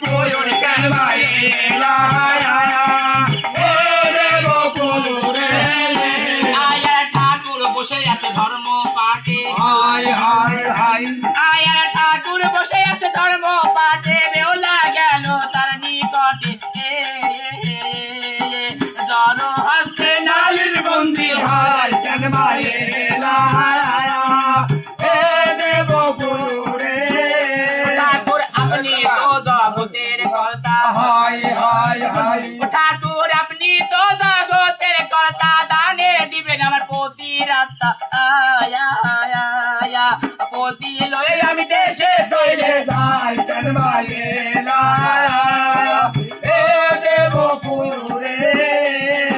পুয়ুর কেন বাইলা দেব পুরে আয়া ঠাকুর বসে আছে ধর্ম পাঠে হায় হায় হায় আয়া ঠাকুর বসে আছে ধর্ম পাঠে বেউলা গেল তার নিকটে জন হস্তে নালির বন্দি হায় কেন বাইলা দেব পুরে ঠাকুর আপনি তো জগতের কর্তা হায় হায় হায় ঠাকুর আপনি তো জগতের কর্তা দানে দিবেন আমার প্রতি রাত্তা আয়া আয়া আয়া প্রতি লয়ে আমি দেশে চলে যাই কেন বাইলা দেব পুরে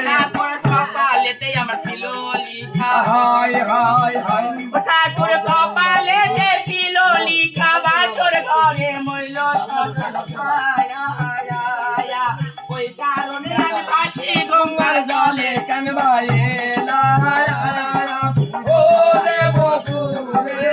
ঠাকুর কপালেতে আমার ছিল লিখা হায় হায় হায় ঠাকুর কপালেতে ছিল লিখা বাসর ঘরে মইল আয়া আয়া আয়া ওই কারণে আমি ফাঁসি গঙ্গার জলে কেন বাইলা ও দেব পুরে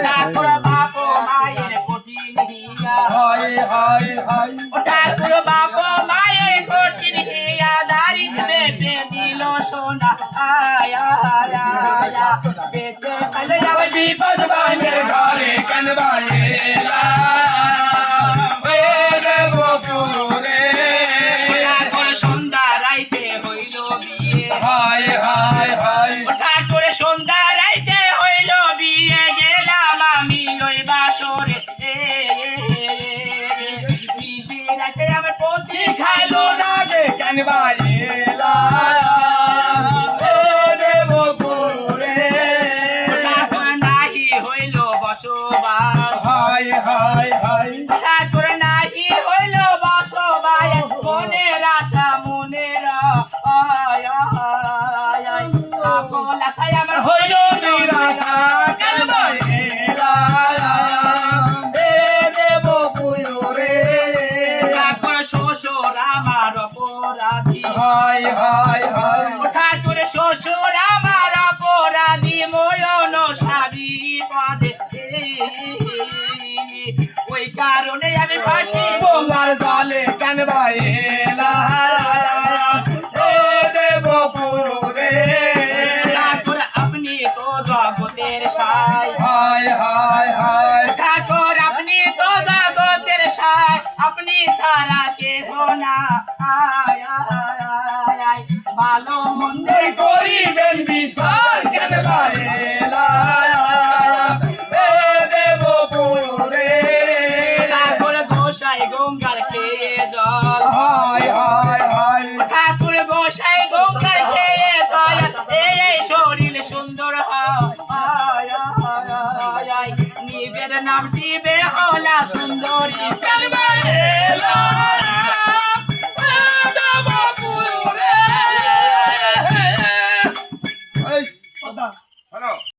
ঠাকুর বাপ মায়ের কঠিন হিয়া হায় হায় হায় ঠাকুর বাপ মায়ের কঠিন হিয়া দারিদ দেবে দিল সোনা আয়া আয়া আয়া বেঁচে ফেলে যাবে বিপদ বানের ঘরে কেন বাইলা দেব পুরে ঠাকুর সন্ধ্যা রাইতে হইল বিয়ে হায় হায় হায় ঠাকুর সন্ধ্যা রাইতে হইল বিয়ে গেলাম আমি ওই বাসরে মিশি রাতে আমার পতি খাইলো না কেন বাইলা দেব পুরে ঠাকুর নাহি হইল বসবাস হায় হায় হায় ঠাকুর নাহি হইল বসবাস মনের আশা মনের সকল আশায় আমার হইল নিরাশা কেন বাইলা দেব পুরে ঠাকুর শ্বশুর আমার অপরাধী হায় হায় হায় ঠাকুর শ্বশুর আমার অপরাধী ময়ন সারি পদে ওই কারণে আমি ফাঁসি গঙ্গার জলে কেন বাইলা দেব পুরে ঠাকুর আপনি তো জগতের সাই হায় হায় হায় ঠাকুর আপনি তো জগতের সাই আপনি ছাড়া কেহ না আয় আয় আয় আয় ভালো মন্দ এই করিবেন বিচার কেন বাইলা দেব পুরে ঠাকুর গোসাই গঙ্গার খেয়ে জল হায় হায় হায় ঠাকুর গোসাই গঙ্গার খেয়ে জল এই শরীর সুন্দর হয় নিজের নাম দিবে হলা সুন্দরী